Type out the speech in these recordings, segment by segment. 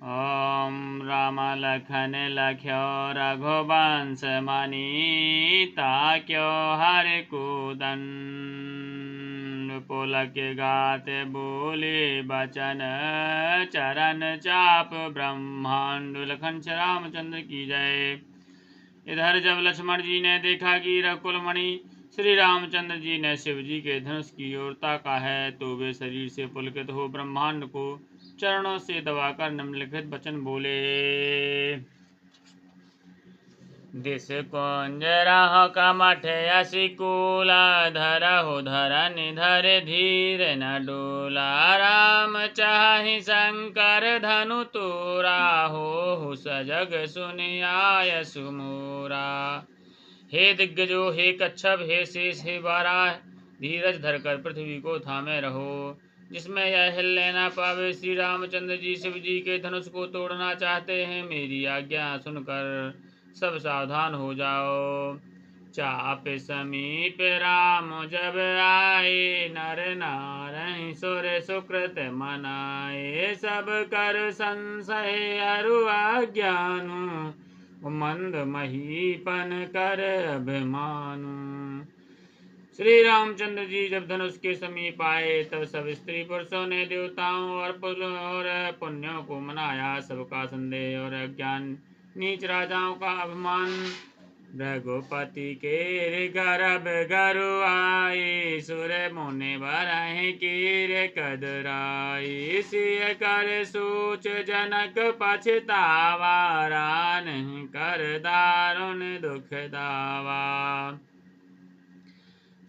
ओम राम लखन लख्यो रघुवंश मणि ताक्यो हर कूदन पुलक गात बोले बचन चरण चाप ब्रह्मांड। लखन श्री रामचंद्र की जय। इधर जब लक्ष्मण जी ने देखा कि रकुल मणि श्री रामचंद्र जी ने शिव जी के धनुष की ओर ताका है, तो वे शरीर से पुलकित हो ब्रह्मांड को चरणों से दबाकर निम्नलिखित वचन बोले। दिस कुंज रहो कमठ असिकूल धरहु धरन धर धीर न डोला। राम चाहि शंकर धनु तोरा हो सजग सुनि आय सुमोरा। हे दिग्गजो, हे कच्छप, हे शेष, हे बारह, धीरज धरकर पृथ्वी को थामे रहो, जिसमें यह हिलने न पावे। श्री रामचंद्र जी शिव जी के धनुष को तोड़ना चाहते हैं। मेरी आज्ञा सुनकर सब सावधान हो जाओ। चाप समीप राम जब आए, नर नारहि सुर सुकृत मनाए। सब कर संशय अरु अज्ञानु, मंद महीपन कर अभिमानु। श्री रामचंद्र जी जब धनुष के समीप आए, तब सब स्त्री पुरुषों ने देवताओं और पुण्यों को मनाया। सबका संदेह और अज्ञान, नीच राजाओं का अभिमान। रघुपति के गर्भ गरु आए, सुर मुनि बरहि कीर कदराई। सिय कर सोच जनक पछतावा, रानहि कर दारुण दुख दावा।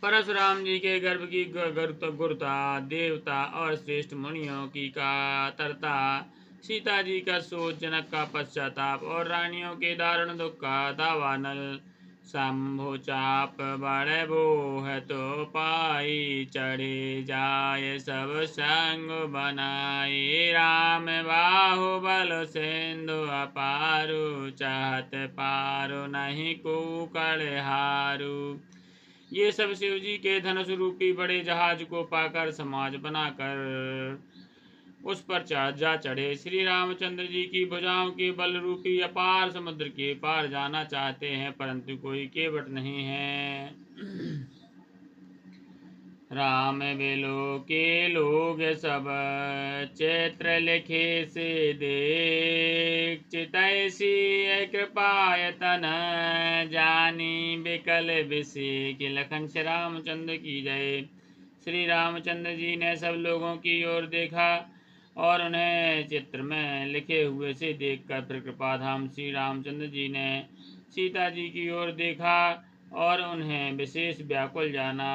परशुराम जी के गर्भ की गुरुता, देवता और श्रेष्ठ मुनियों की कातरता, सीता जी का सोच, जनक का पश्चाताप और रानियों के दारुण दुख का दावा। नल शंभु चाप बड़े बोह तो पाई, चढ़े जाय सब संग बनाई। राम बाहुबल सिंधु अपारु, चाहत पारु नहीं कुकड़ हारू। ये सब शिव जी के धनुष रूपी बड़े जहाज को पाकर समाज बनाकर उस पर जा चढ़े। श्री रामचंद्र जी की भुजाओं के बल रूपी अपार समुद्र के पार जाना चाहते हैं, परंतु कोई केवट नहीं है। राम बेलो के लोग सब चित्र लिखे से देख, चितैसी कृपायतन जानी बिकल बिसेक। लखन श्री रामचंद्र की जय। श्री रामचंद्र जी ने सब लोगों की ओर देखा और उन्हें चित्र में लिखे हुए से देखकर फिर कृपाधाम श्री रामचंद्र जी ने सीता जी की ओर देखा और उन्हें विशेष व्याकुल जाना।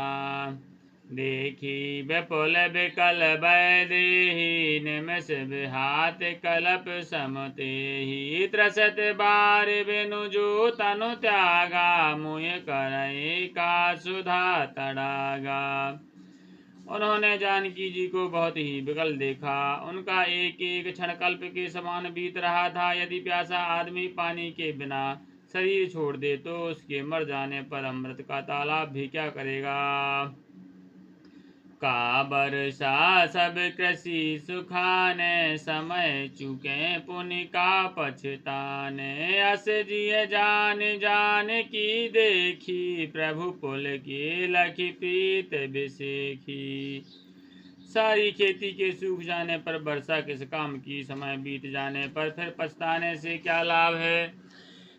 देखी विपुल बिकल वैदेही, निमिष बिहात कलप समतेहि। त्रसत बार बिनु जो तनु त्यागा, मुय करई का सुधा तड़ागा। उन्होंने जानकी जी को बहुत ही विकल देखा। उनका एक एक क्षण कल्प के समान बीत रहा था। यदि प्यासा आदमी पानी के बिना शरीर छोड़ दे, तो उसके मर जाने पर अमृत का तालाब भी क्या करेगा। का वर्षा सब कृषि सुखाने, समय चुके पुनि का पछताने। अस जिय जान जान की देखी, प्रभु पुल की लखी प्रीत बिसेखी। सारी खेती के सूख जाने पर वर्षा किस काम की, समय बीत जाने पर फिर पछताने से क्या लाभ है।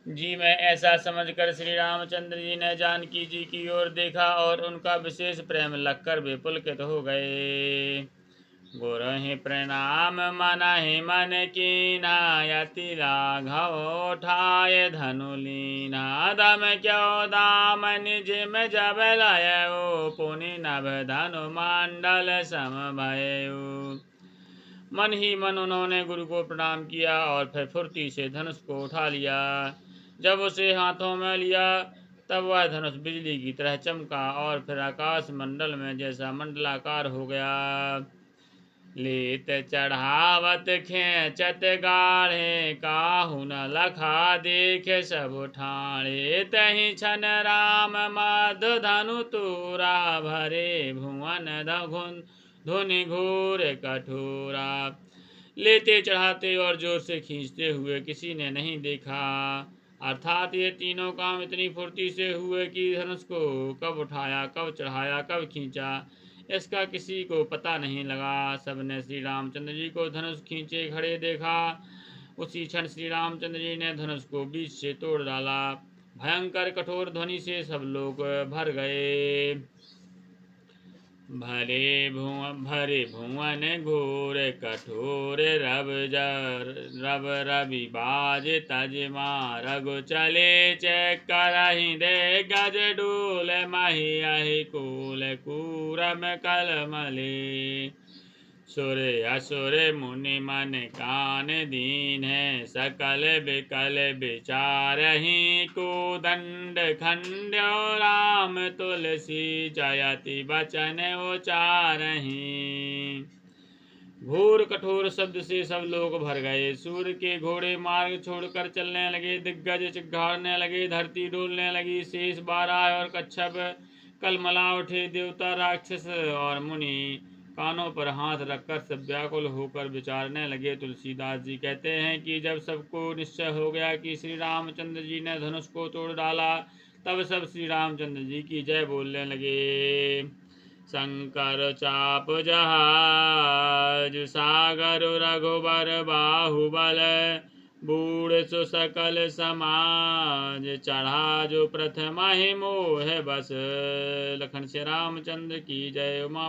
जी मैं ऐसा समझकर श्री रामचंद्र जी ने जानकी जी की ओर देखा और उनका विशेष प्रेम लगकर वे पुलकित हो गए। गुरहि प्रणाम मनहि मन कीना, यति राघव उठाय धनु लीना। दम क्यों दामन जिम जब लयो, पुनि नभ धनु मंडल सम भयउ। मन ही मन उन्होंने गुरु को प्रणाम किया और फिर फुर्ती से धनुष को उठा लिया। जब उसे हाथों में लिया, तब वह धनुष बिजली की तरह चमका और फिर आकाश मंडल में जैसा मंडलाकार हो गया। लेत चढ़ावत खेचत गाढ़े, काहू न लखा देखे सब ठाणे। तहि छन राम मध धनु तोरा, भरे भुवन धुनि घोर कठोरा। लेते चढ़ाते और जोर से खींचते हुए किसी ने नहीं देखा। अर्थात ये तीनों काम इतनी फुर्ती से हुए कि धनुष को कब उठाया, कब चढ़ाया, कब खींचा, इसका किसी को पता नहीं लगा। सबने श्री रामचंद्र जी को धनुष खींचे खड़े देखा। उसी क्षण श्री रामचंद्र जी ने धनुष को बीच से तोड़ डाला। भयंकर कठोर ध्वनि से सब लोग भर गए। भरे भुवन घोर कठोर रब रवि बाज तज मारगु चले चकरहि दे गज डोल मही अहि कूल कूरम कलमले। सुर असुर मुनि मन कान दीन है सकल बिकल विचारहि को दंड खंड्यो राम तुलसी जयति बचन उचारहि। घोर कठोर शब्द से सब लोग भर गए। सूर्य के घोड़े मार्ग छोड़कर चलने लगे, दिग्गज चिघाड़ने लगे, धरती डोलने लगी, शेष बारह और कच्छप कलमला उठे, देवता राक्षस और मुनि कानों पर हाथ रखकर सब व्याकुल होकर विचारने लगे। तुलसीदास जी कहते हैं कि जब सबको निश्चय हो गया कि श्री रामचंद्र जी ने धनुष को तोड़ डाला, तब सब श्री रामचंद्र जी की जय बोलने लगे। शंकर चाप जहाज सागर रघुबर बाहुबल, बूढ़ सु सकल समाज चढ़ा जो प्रथम ही मोह बस। लखन श्री रामचंद्र की जय। उमा